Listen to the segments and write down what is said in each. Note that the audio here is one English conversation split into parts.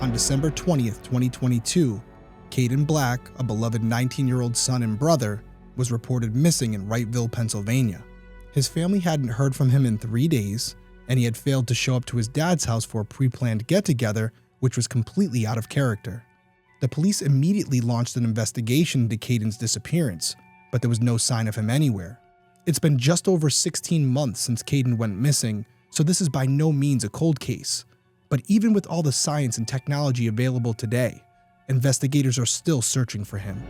On December 20th, 2022, Kadin Black, a beloved 19-year-old son and brother, was reported missing in Wrightsville, Pennsylvania. His family hadn't heard from him in 3 days, and he had failed to show up to his dad's house for a pre-planned get-together, which was completely out of character. The police immediately launched an investigation into Kadin's disappearance, but there was no sign of him anywhere. It's been just over 16 months since Kadin went missing, so this is by no means a cold case. But even with all the science and technology available today, investigators are still searching for him.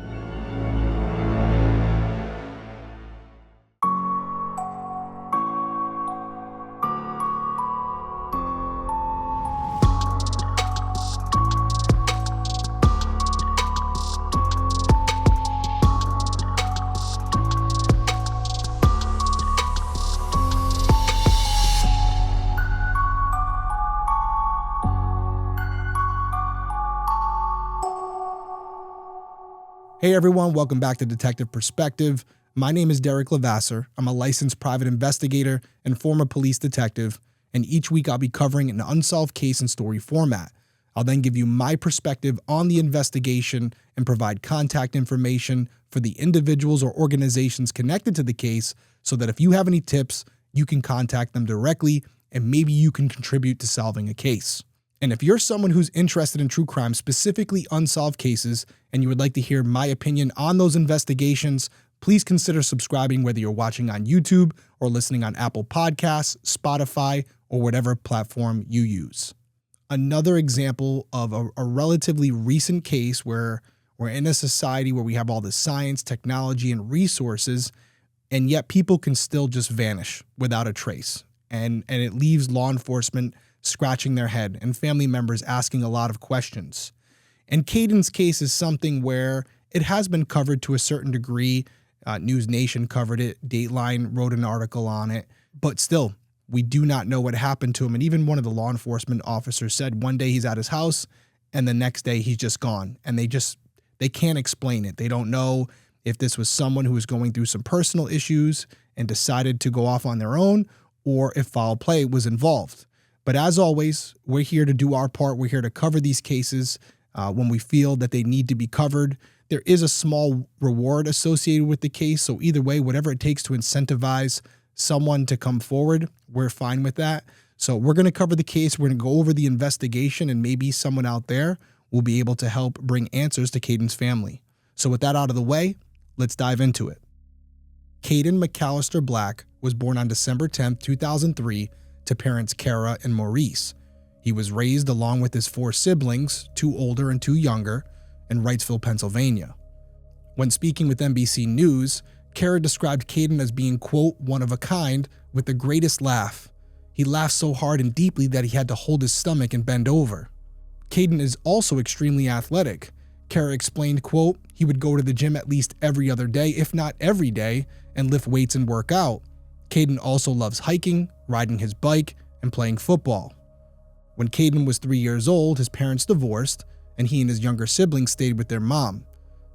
Hey everyone, welcome back to Detective Perspective. My name is Derrick Levasseur. I'm a licensed private investigator and former police detective, and each week I'll be covering an unsolved case in story format. I'll then give you my perspective on the investigation and provide contact information for the individuals or organizations connected to the case so that if you have any tips, you can contact them directly and maybe you can contribute to solving a case. And if you're someone who's interested in true crime, specifically unsolved cases, and you would like to hear my opinion on those investigations, please consider subscribing whether you're watching on YouTube or listening on Apple Podcasts, Spotify, or whatever platform you use. Another example of a relatively recent case where we're in a society where we have all the science, technology, and resources, and yet people can still just vanish without a trace. And it leaves law enforcement scratching their head and family members asking a lot of questions. And Kadin's case is something where it has been covered to a certain degree. News Nation covered it. Dateline wrote an article on it. But still, we do not know what happened to him. And even one of the law enforcement officers said one day he's at his house and the next day he's just gone. And they can't explain it. They don't know if this was someone who was going through some personal issues and decided to go off on their own or if foul play was involved. But as always, we're here to do our part. We're here to cover these cases when we feel that they need to be covered. There is a small reward associated with the case. So either way, whatever it takes to incentivize someone to come forward, we're fine with that. So we're going to cover the case. We're going to go over the investigation, and maybe someone out there will be able to help bring answers to Kadin's family. So with that out of the way, let's dive into it. Kadin McAllister Black was born on December 10th, 2003, to parents Kara and Maurice. He was raised along with his 4 siblings, 2 older and 2 younger, in Wrightsville, Pennsylvania. When speaking with NBC News, Kara described Kadin as being, quote, one of a kind with the greatest laugh. He laughed so hard and deeply that he had to hold his stomach and bend over. Kadin is also extremely athletic. Kara explained, quote, he would go to the gym at least every other day, if not every day, and lift weights and work out. Kadin also loves hiking, riding his bike, and playing football. When Kadin was 3 years old, his parents divorced, and he and his younger siblings stayed with their mom.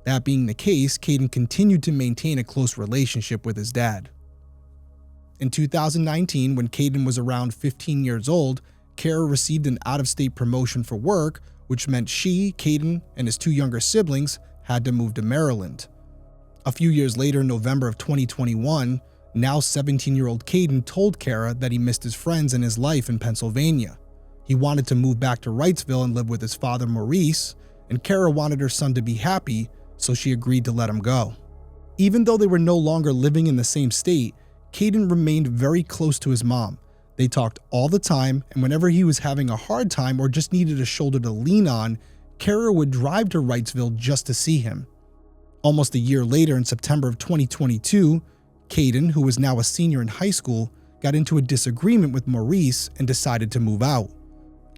That being the case, Kadin continued to maintain a close relationship with his dad. In 2019, when Kadin was around 15 years old, Kara received an out-of-state promotion for work, which meant she, Kadin, and his 2 younger siblings had to move to Maryland. A few years later, in November of 2021, now 17-year-old Kadin told Kara that he missed his friends and his life in Pennsylvania. He wanted to move back to Wrightsville and live with his father Maurice, and Kara wanted her son to be happy, so she agreed to let him go. Even though they were no longer living in the same state, Kadin remained very close to his mom. They talked all the time, and whenever he was having a hard time or just needed a shoulder to lean on, Kara would drive to Wrightsville just to see him. Almost a year later, in September of 2022, Kadin, who was now a senior in high school, got into a disagreement with Maurice and decided to move out.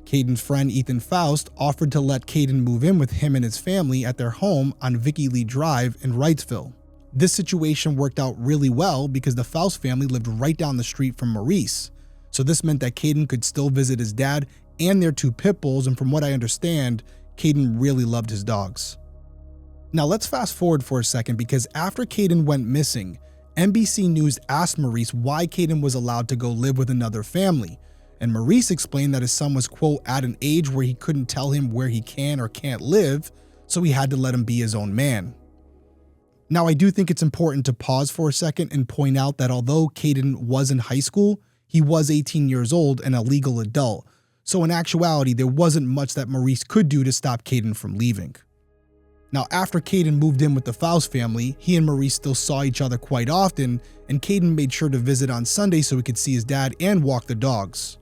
Kadin's friend Ethan Foust offered to let Kadin move in with him and his family at their home on Vickilee Drive in Wrightsville. This situation worked out really well because the Foust family lived right down the street from Maurice. So this meant that Kadin could still visit his dad and their 2 pit bulls, and from what I understand, Kadin really loved his dogs. Now let's fast forward for a second, because after Kadin went missing, NBC News asked Maurice why Kadin was allowed to go live with another family, And Maurice explained that his son was, quote, at an age where he couldn't tell him where he can or can't live, so he had to let him be his own man. Now, I do think it's important to pause for a second and point out that although Kadin was in high school, he was 18 years old and a legal adult, so in actuality, there wasn't much that Maurice could do to stop Kadin from leaving. Now, after Kadin moved in with the Foust family, he and Maurice still saw each other quite often, and Kadin made sure to visit on Sunday so he could see his dad and walk the dogs.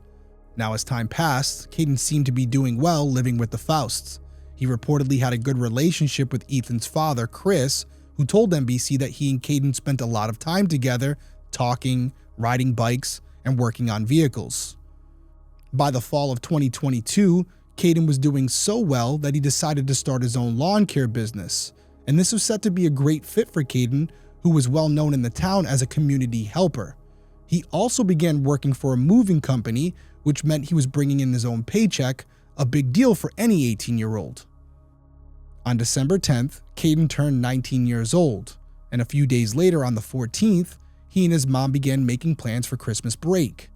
Now, as time passed, Kadin seemed to be doing well living with the Fausts. He reportedly had a good relationship with Ethan's father, Chris, who told NBC that he and Kadin spent a lot of time together, talking, riding bikes, and working on vehicles. By the fall of 2022, Kadin was doing so well that he decided to start his own lawn care business, and this was set to be a great fit for Kadin, who was well known in the town as a community helper. He also began working for a moving company, which meant he was bringing in his own paycheck, a big deal for any 18-year-old. On December 10th, Kadin turned 19 years old, and a few days later on the 14th, he and his mom began making plans for Christmas break.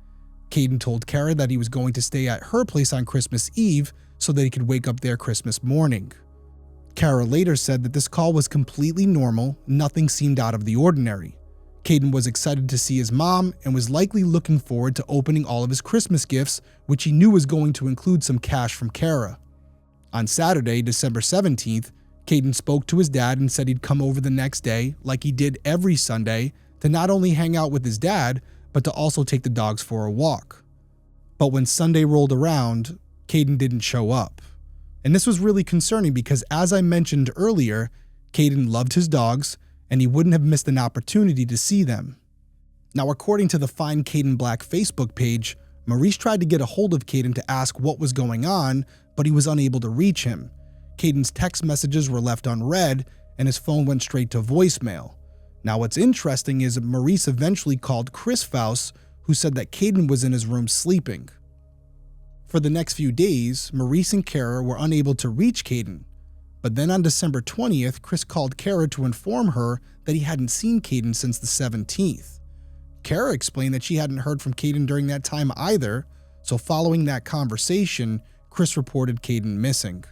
Kadin told Kara that he was going to stay at her place on Christmas Eve so that he could wake up there Christmas morning. Kara later said that this call was completely normal, nothing seemed out of the ordinary. Kadin was excited to see his mom and was likely looking forward to opening all of his Christmas gifts, which he knew was going to include some cash from Kara. On Saturday, December 17th, Kadin spoke to his dad and said he'd come over the next day, like he did every Sunday, to not only hang out with his dad, but to also take the dogs for a walk. But when Sunday rolled around, Kadin didn't show up. And this was really concerning because, as I mentioned earlier, Kadin loved his dogs and he wouldn't have missed an opportunity to see them. Now, according to the Find Kadin Black Facebook page, Maurice tried to get a hold of Kadin to ask what was going on, but he was unable to reach him. Kadin's text messages were left unread and his phone went straight to voicemail. Now, what's interesting is Maurice eventually called Chris Foust, who said that Kadin was in his room sleeping. For the next few days, Maurice and Kara were unable to reach Kadin, but then on December 20th, Chris called Kara to inform her that he hadn't seen Kadin since the 17th. Kara explained that she hadn't heard from Kadin during that time either, so following that conversation, Chris reported Kadin missing.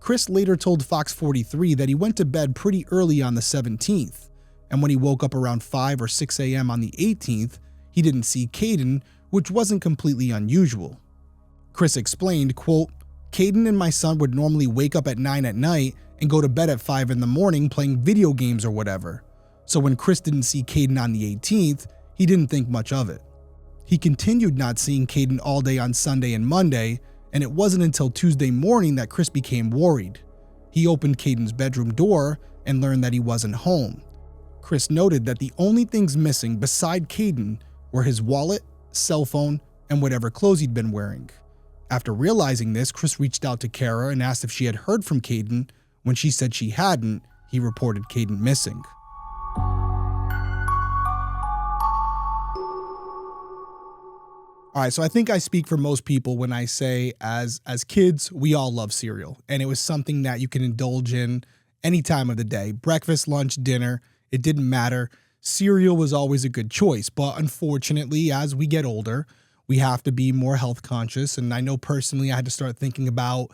Chris later told Fox 43 that he went to bed pretty early on the 17th, and when he woke up around 5 or 6 a.m. on the 18th, he didn't see Kadin, which wasn't completely unusual. Chris explained, quote, Kadin and my son would normally wake up at 9 at night and go to bed at 5 in the morning playing video games or whatever. So when Chris didn't see Kadin on the 18th, he didn't think much of it. He continued not seeing Kadin all day on Sunday and Monday, and it wasn't until Tuesday morning that Chris became worried. He opened Kadin's bedroom door and learned that he wasn't home. Chris noted that the only things missing beside Kadin were his wallet, cell phone, and whatever clothes he'd been wearing. After realizing this, Chris reached out to Kara and asked if she had heard from Kadin. When she said she hadn't, he reported Kadin missing. All right, so I think I speak for most people when I say as kids, we all love cereal, and it was something that you can indulge in any time of the day. Breakfast, lunch, dinner, it didn't matter. Cereal was always a good choice, but unfortunately, as we get older, we have to be more health conscious, and I know personally I had to start thinking about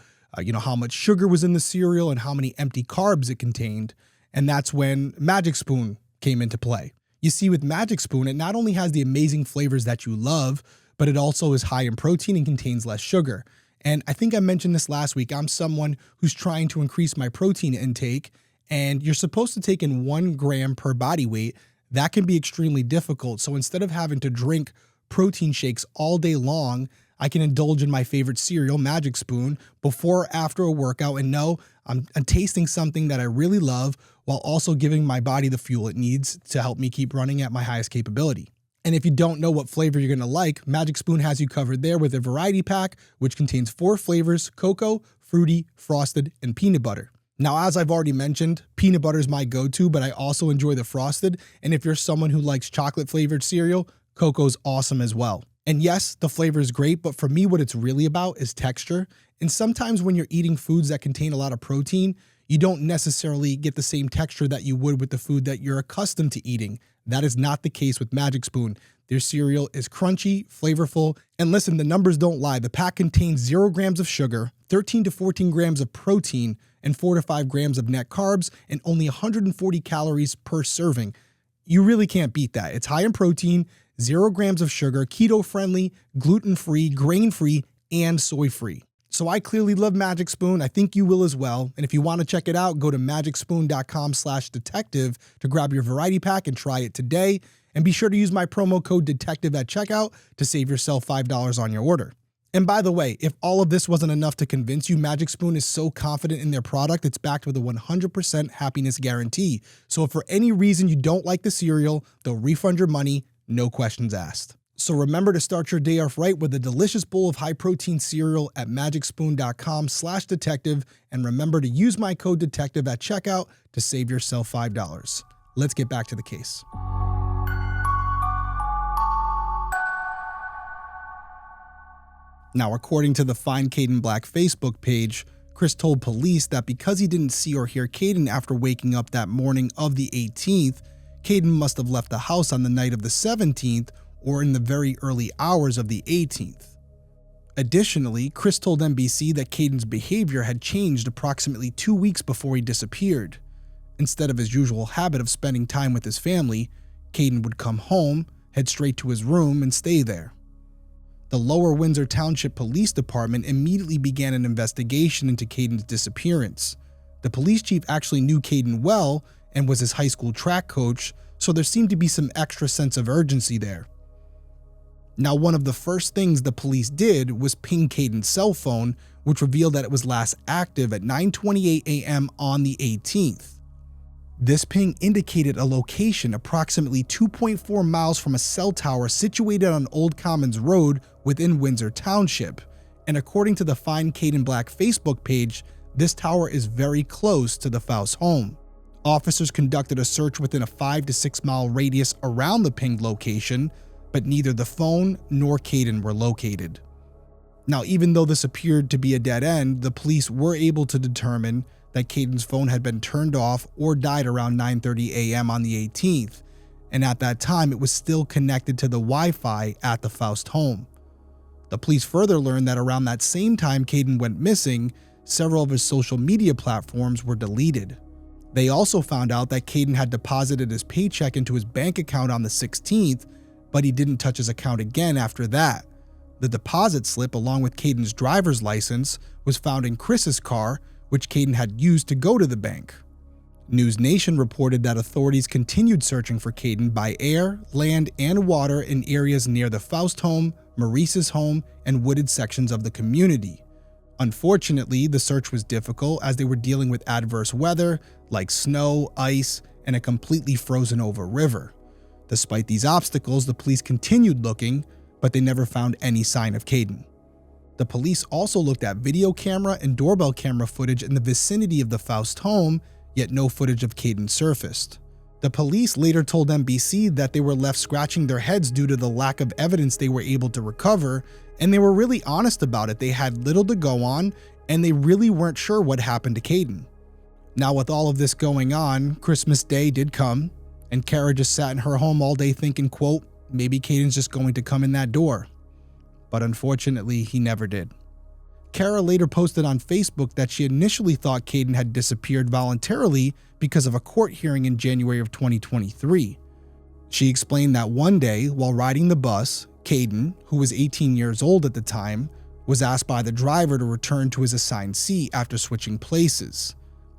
how much sugar was in the cereal and how many empty carbs it contained, and that's when Magic Spoon came into play. You see, with Magic Spoon, it not only has the amazing flavors that you love, but it also is high in protein and contains less sugar. And I think I mentioned this last week. I'm someone who's trying to increase my protein intake, and you're supposed to take in 1 gram per body weight. That can be extremely difficult. So instead of having to drink protein shakes all day long, I can indulge in my favorite cereal, Magic Spoon, before or after a workout and know I'm tasting something that I really love while also giving my body the fuel it needs to help me keep running at my highest capability. And if you don't know what flavor you're going to like, Magic Spoon has you covered there with a variety pack, which contains 4 flavors: cocoa, fruity, frosted, and peanut butter. Now, as I've already mentioned, peanut butter is my go-to, but I also enjoy the frosted. And if you're someone who likes chocolate-flavored cereal, cocoa's awesome as well. And yes, the flavor is great, but for me, what it's really about is texture. And sometimes when you're eating foods that contain a lot of protein, you don't necessarily get the same texture that you would with the food that you're accustomed to eating. That is not the case with Magic Spoon. Their cereal is crunchy, flavorful, and listen, the numbers don't lie. The pack contains 0 grams of sugar, 13 to 14 grams of protein, and 4 to 5 grams of net carbs, and only 140 calories per serving. You really can't beat that. It's high in protein, 0 grams of sugar, keto-friendly, gluten-free, grain-free, and soy-free. So I clearly love Magic Spoon. I think you will as well. And if you want to check it out, go to magicspoon.com/detective to grab your variety pack and try it today. And be sure to use my promo code DETECTIVE at checkout to save yourself $5 on your order. And by the way, if all of this wasn't enough to convince you, Magic Spoon is so confident in their product, it's backed with a 100% happiness guarantee. So if for any reason you don't like the cereal, they'll refund your money, no questions asked. So remember to start your day off right with a delicious bowl of high-protein cereal at magicspoon.com/detective, and remember to use my code DETECTIVE at checkout to save yourself $5. Let's get back to the case. Now, according to the Find Kadin Black Facebook page, Chris told police that because he didn't see or hear Kadin after waking up that morning of the 18th, Kadin must have left the house on the night of the 17th or in the very early hours of the 18th. Additionally, Chris told NBC that Kadin's behavior had changed approximately 2 weeks before he disappeared. Instead of his usual habit of spending time with his family, Kadin would come home, head straight to his room, and stay there. The Lower Windsor Township Police Department immediately began an investigation into Kadin's disappearance. The police chief actually knew Kadin well and was his high school track coach, so there seemed to be some extra sense of urgency there. Now, one of the first things the police did was ping Kadin's cell phone, which revealed that it was last active at 9:28 a.m. on the 18th. This ping indicated a location approximately 2.4 miles from a cell tower situated on Old Commons Road within Windsor Township, and according to the Find Kadin Black Facebook page, this tower is very close to the Foust home. Officers conducted a search within a 5 to 6 mile radius around the pinged location, but neither the phone nor Kadin were located. Now, even though this appeared to be a dead end, the police were able to determine that Kadin's phone had been turned off or died around 9:30 a.m. on the 18th, and at that time it was still connected to the Wi-Fi at the Foust home. The police further learned that around that same time Kadin went missing, several of his social media platforms were deleted. They also found out that Kadin had deposited his paycheck into his bank account on the 16th, but he didn't touch his account again after that. The deposit slip, along with Kadin's driver's license, was found in Chris's car, which Kadin had used to go to the bank. News Nation reported that authorities continued searching for Kadin by air, land, and water in areas near the Foust home, Maurice's home, and wooded sections of the community. Unfortunately, the search was difficult as they were dealing with adverse weather like snow, ice, and a completely frozen over river. Despite these obstacles, the police continued looking, but they never found any sign of Kadin. The police also looked at video camera and doorbell camera footage in the vicinity of the Foust home, yet no footage of Kadin surfaced. The police later told NBC that they were left scratching their heads due to the lack of evidence they were able to recover, and they were really honest about it. They had little to go on, and they really weren't sure what happened to Kadin. Now, with all of this going on, Christmas Day did come, and Kara just sat in her home all day thinking, quote, maybe Kadin's just going to come in that door. But unfortunately, he never did. Kara later posted on Facebook that she initially thought Kadin had disappeared voluntarily because of a court hearing in January of 2023. She explained that one day, while riding the bus, Kadin, who was 18 years old at the time, was asked by the driver to return to his assigned seat after switching places.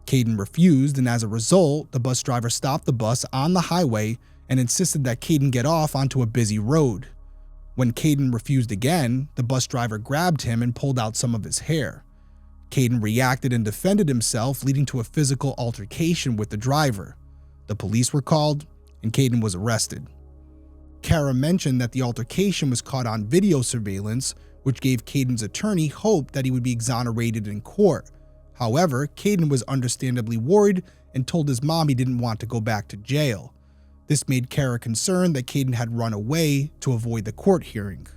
Kadin refused, and as a result, the bus driver stopped the bus on the highway and insisted that Kadin get off onto a busy road. When Kadin refused again, the bus driver grabbed him and pulled out some of his hair. Kadin reacted and defended himself, leading to a physical altercation with the driver. The police were called, and Kadin was arrested. Kara mentioned that the altercation was caught on video surveillance, which gave Kadin's attorney hope that he would be exonerated in court. However, Kadin was understandably worried and told his mom he didn't want to go back to jail. This made Kara concerned that Kadin had run away to avoid the court hearing.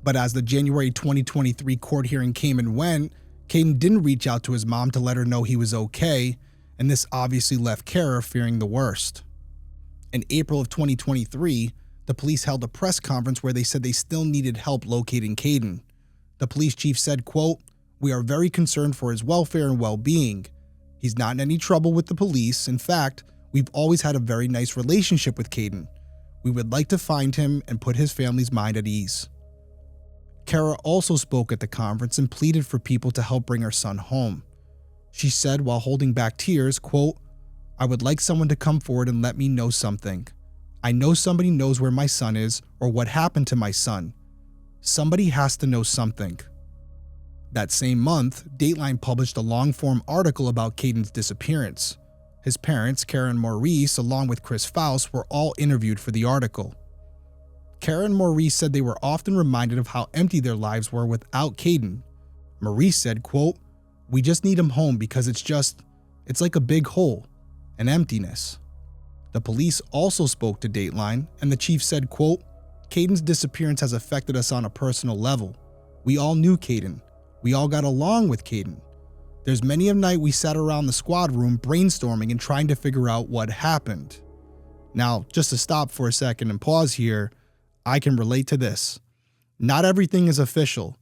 But as the January 2023 court hearing came and went, Kadin didn't reach out to his mom to let her know he was okay, and this obviously left Kara fearing the worst. In April of 2023, the police held a press conference where they said they still needed help locating Kadin. The police chief said, quote, "We are very concerned for his welfare and well-being. He's not in any trouble with the police. In fact, we've always had a very nice relationship with Kadin. We would like to find him and put his family's mind at ease." Kara also spoke at the conference and pleaded for people to help bring her son home. She said while holding back tears, quote, "I would like someone to come forward and let me know something. I know somebody knows where my son is or what happened to my son. Somebody has to know something." That same month, Dateline published a long-form article about Kadin's disappearance. His parents, Kara and Maurice, along with Chris Foust, were all interviewed for the article. Kara and Maurice said they were often reminded of how empty their lives were without Kadin. Maurice said, quote, "We just need him home because it's like a big hole, an emptiness." The police also spoke to Dateline, and the chief said, quote, "Kadin's disappearance has affected us on a personal level. We all knew Kadin. We all got along with Kadin. There's many a night we sat around the squad room brainstorming and trying to figure out what happened." Now, just to stop for a second and pause here, I can relate to this. Not everything is official.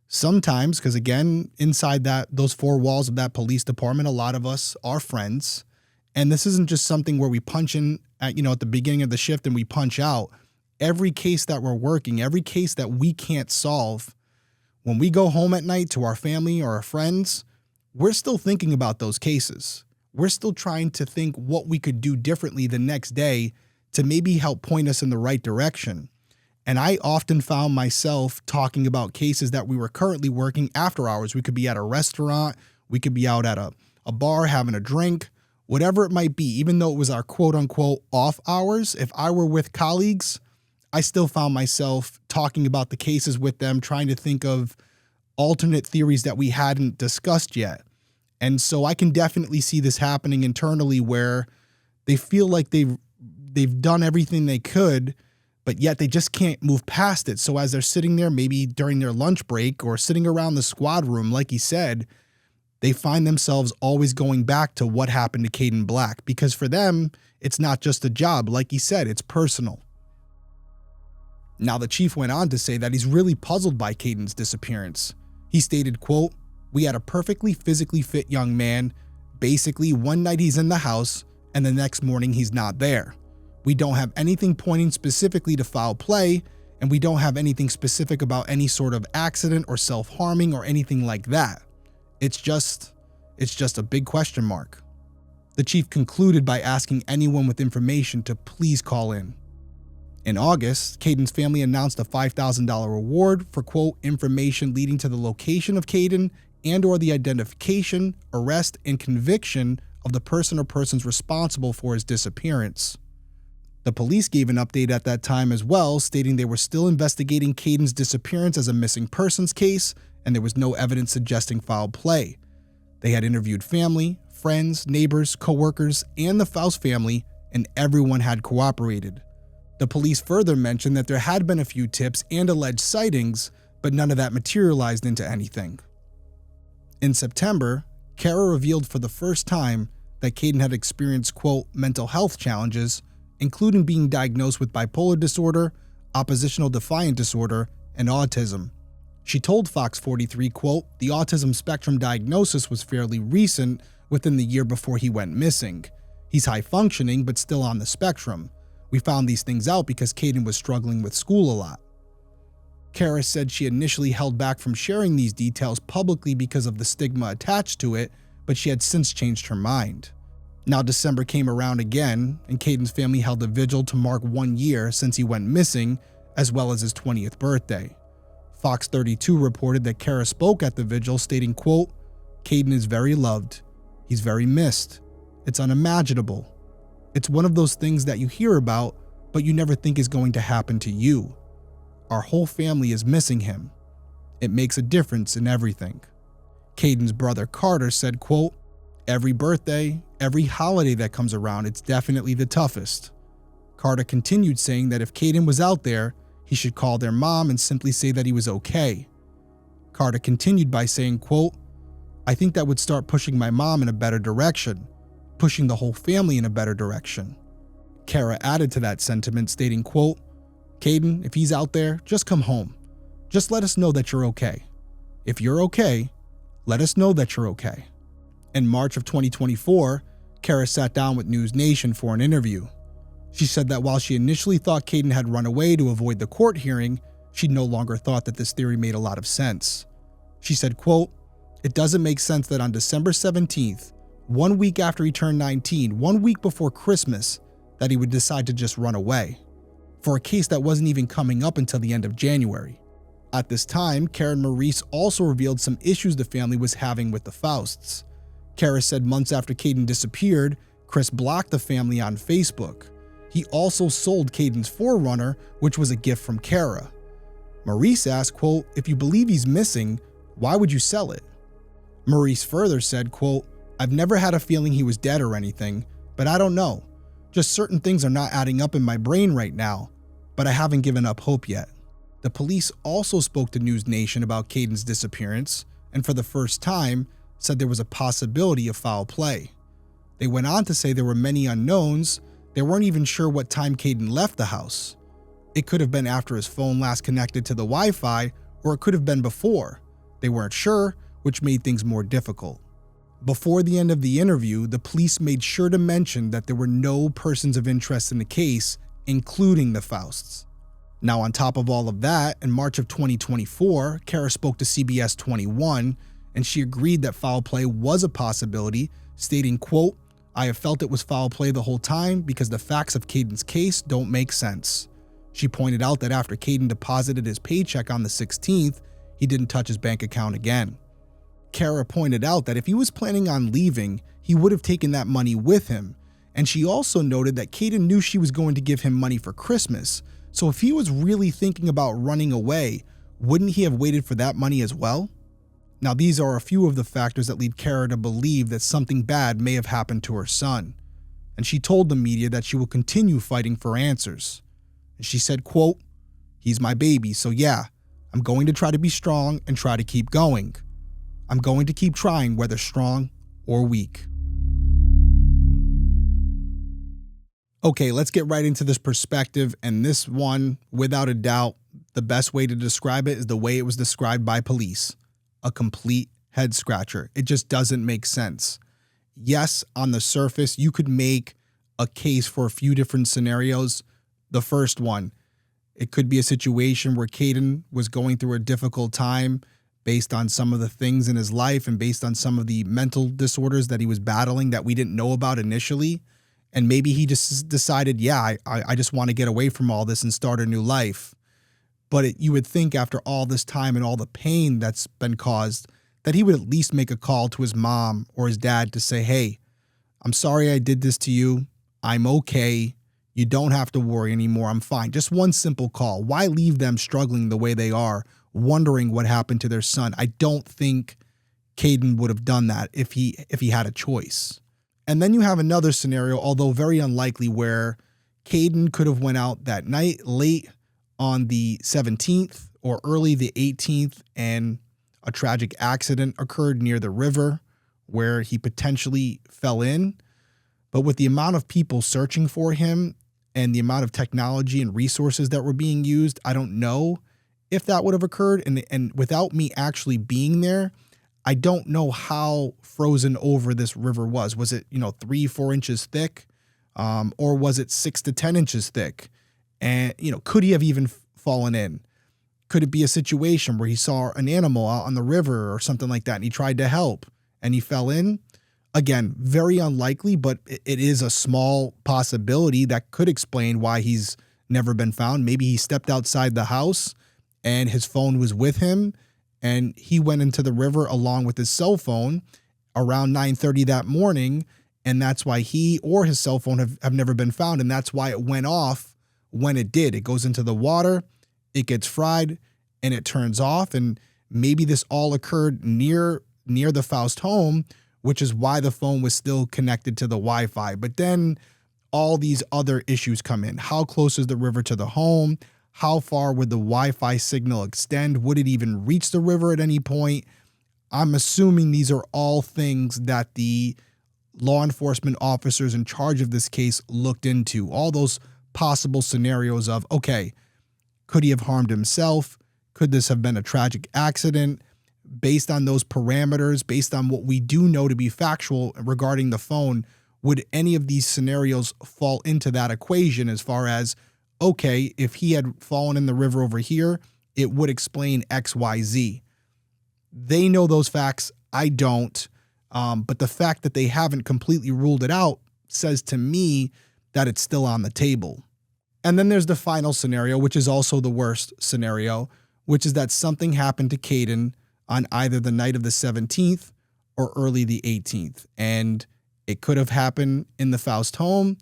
Sometimes, because again, inside those four walls of that police department, a lot of us are friends. And this isn't just something where we punch in at the beginning of the shift and we punch out. Every case that we're working, every case that we can't solve, when we go home at night to our family or our friends, we're still thinking about those cases. We're still trying to think what we could do differently the next day to maybe help point us in the right direction. And I often found myself talking about cases that we were currently working after hours. We could be at a restaurant, we could be out at a bar having a drink, whatever it might be. Even though it was our quote unquote off hours, if I were with colleagues, I still found myself talking about the cases with them, trying to think of alternate theories that we hadn't discussed yet. And so I can definitely see this happening internally where they feel like they've done everything they could, but yet they just can't move past it. So as they're sitting there, maybe during their lunch break or sitting around the squad room, like he said, they find themselves always going back to what happened to Kadin Black, because for them, it's not just a job. Like he said, it's personal. Now, the chief went on to say that he's really puzzled by Kadin's disappearance. He stated, quote, "We had a perfectly physically fit young man. Basically, one night he's in the house and the next morning he's not there. We don't have anything pointing specifically to foul play, and we don't have anything specific about any sort of accident or self-harming or anything like that. It's just a big question mark." The chief concluded by asking anyone with information to please call in. In August, Kadin's family announced a $5,000 reward for, quote, "information leading to the location of Kadin and or the identification, arrest, and conviction of the person or persons responsible for his disappearance." The police gave an update at that time as well, stating they were still investigating Kadin's disappearance as a missing persons case, and there was no evidence suggesting foul play. They had interviewed family, friends, neighbors, co-workers, and the Foust family, and everyone had cooperated. The police further mentioned that there had been a few tips and alleged sightings, but none of that materialized into anything. In September, Kara revealed for the first time that Kadin had experienced, quote, "mental health challenges," including being diagnosed with bipolar disorder, oppositional defiant disorder, and autism. She told Fox 43, quote, "The autism spectrum diagnosis was fairly recent, within the year before he went missing. He's high functioning, but still on the spectrum. We found these things out because Kadin was struggling with school a lot." Kara said she initially held back from sharing these details publicly because of the stigma attached to it, but she had since changed her mind. Now December came around again, and Kadin's family held a vigil to mark 1 year since he went missing, as well as his 20th birthday. Fox 32 reported that Kara spoke at the vigil, stating, quote, "Kadin is very loved. He's very missed. It's unimaginable. It's one of those things that you hear about, but you never think is going to happen to you. Our whole family is missing him. It makes a difference in everything." Kadin's brother Carter said, quote, "Every birthday, every holiday that comes around, it's definitely the toughest." Carter continued saying that if Kadin was out there, he should call their mom and simply say that he was okay. Carter continued by saying, quote, "I think that would start pushing my mom in a better direction, pushing the whole family in a better direction." Kara added to that sentiment, stating, quote, "Kadin, if he's out there, just come home. Just let us know that you're okay. If you're okay, let us know that you're okay." In March of 2024, Kara sat down with News Nation for an interview. She said that while she initially thought Kadin had run away to avoid the court hearing, she no longer thought that this theory made a lot of sense. She said, quote, "It doesn't make sense that on December 17th, 1 week after he turned 19, 1 week before Christmas, that he would decide to just run away for a case that wasn't even coming up until the end of January." At this time, Kara and Maurice also revealed some issues the family was having with the Fausts. Kara said months after Kadin disappeared, Chris blocked the family on Facebook. He also sold Kadin's 4Runner, which was a gift from Kara. Maurice asked, quote, "If you believe he's missing, why would you sell it?" Maurice further said, quote, "I've never had a feeling he was dead or anything, but I don't know. Just certain things are not adding up in my brain right now, but I haven't given up hope yet." The police also spoke to News Nation about Kadin's disappearance, and for the first time, said there was a possibility of foul play. They went on to say there were many unknowns. They weren't even sure what time Kadin left the house. It could have been after his phone last connected to the Wi-Fi, or it could have been before. They weren't sure, which made things more difficult. Before the end of the interview, the police made sure to mention that there were no persons of interest in the case, including the Fausts. Now, on top of all of that, in March of 2024, Kara spoke to CBS 21, and she agreed that foul play was a possibility, stating, quote, "I have felt it was foul play the whole time because the facts of Kadin's case don't make sense." She pointed out that after Kadin deposited his paycheck on the 16th, he didn't touch his bank account again. Kara pointed out that if he was planning on leaving, he would have taken that money with him, and she also noted that Kadin knew she was going to give him money for Christmas, so if he was really thinking about running away, wouldn't he have waited for that money as well? Now, these are a few of the factors that lead Kara to believe that something bad may have happened to her son, and she told the media that she will continue fighting for answers. And she said, quote, "He's my baby, so yeah, I'm going to try to be strong and try to keep going. I'm going to keep trying, whether strong or weak." Okay, let's get right into this perspective, and this one, without a doubt, the best way to describe it is the way it was described by police. A complete head scratcher. It just doesn't make sense. Yes, on the surface, you could make a case for a few different scenarios. The first one, it could be a situation where Kadin was going through a difficult time based on some of the things in his life and based on some of the mental disorders that he was battling that we didn't know about initially. And maybe he just decided, yeah, I just want to get away from all this and start a new life. But you would think after all this time and all the pain that's been caused that he would at least make a call to his mom or his dad to say, "Hey, I'm sorry I did this to you. I'm okay. You don't have to worry anymore. I'm fine." Just one simple call. Why leave them struggling the way they are, wondering what happened to their son? I don't think Kadin would have done that if he had a choice. And then you have another scenario, although very unlikely, where Kadin could have went out that night late on the 17th or early the 18th, and a tragic accident occurred near the river where he potentially fell in. But with the amount of people searching for him and the amount of technology and resources that were being used, I don't know if that would have occurred. And without me actually being there, I don't know how frozen over this river was. Was it, 3-4 inches thick? Or was it 6 to 10 inches thick? And, could he have even fallen in? Could it be a situation where he saw an animal out on the river or something like that and he tried to help and he fell in? Again, very unlikely, but it is a small possibility that could explain why he's never been found. Maybe he stepped outside the house and his phone was with him and he went into the river along with his cell phone around 9:30 that morning, and that's why he or his cell phone have never been found, and that's why it went off when it did. It goes into the water, it gets fried, and it turns off, and maybe this all occurred near the Foust home, which is why the phone was still connected to the Wi-Fi. But then all these other issues come in. How close is the river to the home? How far would the Wi-Fi signal extend? Would it even reach the river at any point? I'm assuming these are all things that the law enforcement officers in charge of this case looked into, all those possible scenarios of, okay, could he have harmed himself? Could this have been a tragic accident? Based on those parameters, based on what we do know to be factual regarding the phone, would any of these scenarios fall into that equation as far as, okay, if he had fallen in the river over here, it would explain X, Y, Z. They know those facts. I don't. But the fact that they haven't completely ruled it out says to me that it's still on the table. And then there's the final scenario, which is also the worst scenario, which is that something happened to Kadin on either the night of the 17th or early the 18th. And it could have happened in the Foust home,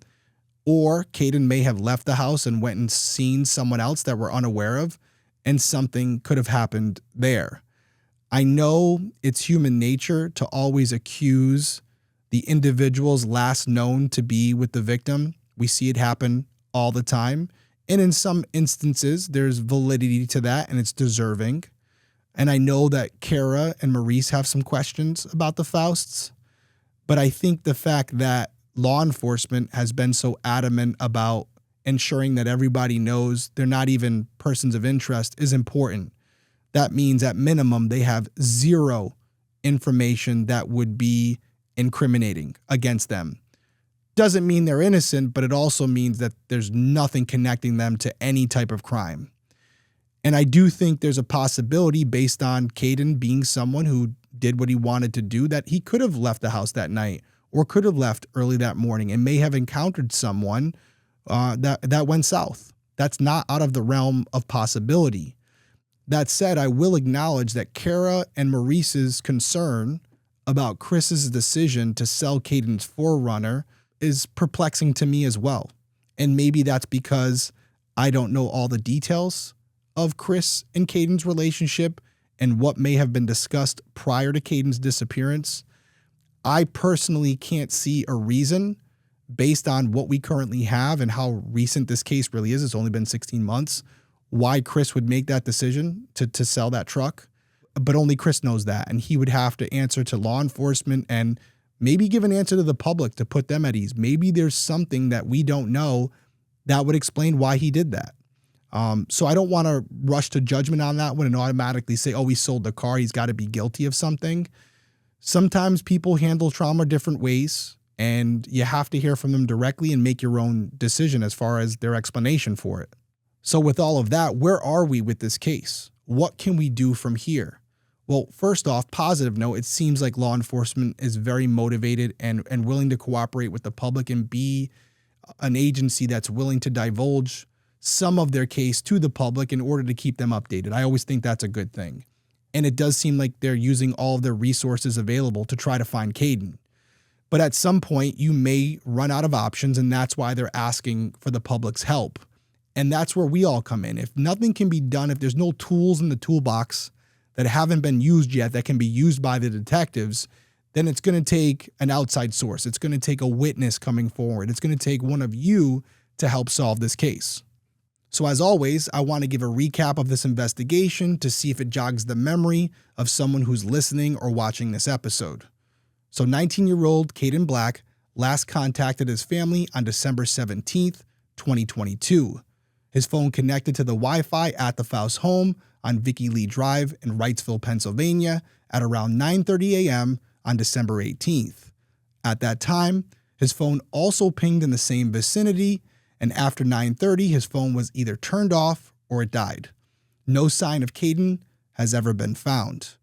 or Kadin may have left the house and went and seen someone else that we're unaware of, and something could have happened there. I know it's human nature to always accuse the individuals last known to be with the victim. We see it happen all the time. And in some instances, there's validity to that and it's deserving. And I know that Kara and Maurice have some questions about the Fausts. But I think the fact that law enforcement has been so adamant about ensuring that everybody knows they're not even persons of interest is important. That means at minimum, they have zero information that would be incriminating against them. Doesn't mean they're innocent, but it also means that there's nothing connecting them to any type of crime. And I do think there's a possibility based on Kadin being someone who did what he wanted to do, that he could have left the house that night or could have left early that morning and may have encountered someone that went south. That's not out of the realm of possibility. That said, I will acknowledge that Kara and Maurice's concern about Chris's decision to sell Kadin's Forerunner is perplexing to me as well. And maybe that's because I don't know all the details of Chris and Kadin's relationship and what may have been discussed prior to Kadin's disappearance. I personally can't see a reason, based on what we currently have and how recent this case really is, it's only been 16 months, why Chris would make that decision to sell that truck. But only Chris knows that. And he would have to answer to law enforcement and maybe give an answer to the public to put them at ease. Maybe there's something that we don't know that would explain why he did that. So I don't want to rush to judgment on that one and automatically say, oh, he sold the car, he's got to be guilty of something. Sometimes people handle trauma different ways, and you have to hear from them directly and make your own decision as far as their explanation for it. So with all of that, where are we with this case? What can we do from here? Well, first off, positive note, it seems like law enforcement is very motivated and willing to cooperate with the public and be an agency that's willing to divulge some of their case to the public in order to keep them updated. I always think that's a good thing. And it does seem like they're using all of their resources available to try to find Kadin. But at some point, you may run out of options, and that's why they're asking for the public's help. And that's where we all come in. If nothing can be done, if there's no tools in the toolbox that haven't been used yet that can be used by the detectives, then it's going to take an outside source. It's going to take a witness coming forward. It's going to take one of you to help solve this case. So as always, I want to give a recap of this investigation to see if it jogs the memory of someone who's listening or watching this episode. So 19-year-old Kadin Black last contacted his family on December 17th, 2022. His phone connected to the Wi-Fi at the Foust home on Vickilee Drive in Wrightsville, Pennsylvania at around 9:30 a.m. on December 18th. At that time, his phone also pinged in the same vicinity, and after 9:30, his phone was either turned off or it died. No sign of Kadin has ever been found.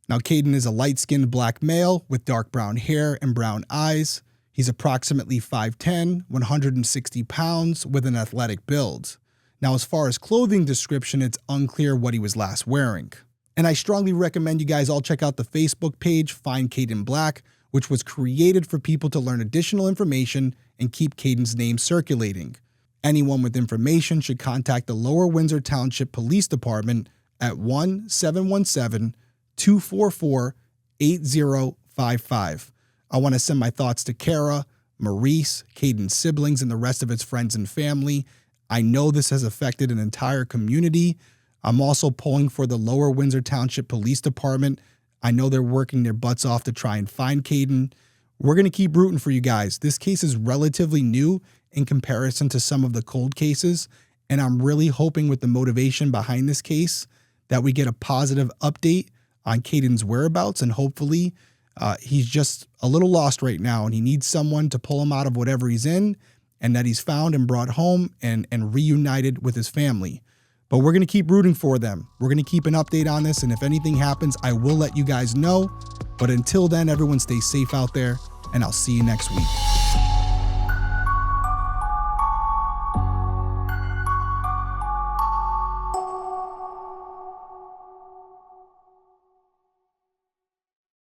Now, Kadin is a light-skinned black male with dark brown hair and brown eyes. He's approximately 5'10", 160 pounds with an athletic build. Now, as far as clothing description, it's unclear what he was last wearing. And I strongly recommend you guys all check out the Facebook page, Find Kadin Black, which was created for people to learn additional information and keep Kadin's name circulating. Anyone with information should contact the Lower Windsor Township Police Department at 1-717-244-8055. I want to send my thoughts to Kara, Maurice, Kadin's siblings, and the rest of its friends and family. I know this has affected an entire community. I'm also pulling for the Lower Windsor Township Police Department. I know they're working their butts off to try and find Kadin. We're going to keep rooting for you guys. This case is relatively new in comparison to some of the cold cases, and I'm really hoping with the motivation behind this case that we get a positive update on Kadin's whereabouts, and hopefully he's just a little lost right now and he needs someone to pull him out of whatever he's in, and that he's found and brought home and reunited with his family. But we're going to keep rooting for them. We're going to keep an update on this, and if anything happens, I will let you guys know. But until then, everyone stay safe out there, and I'll see you next week.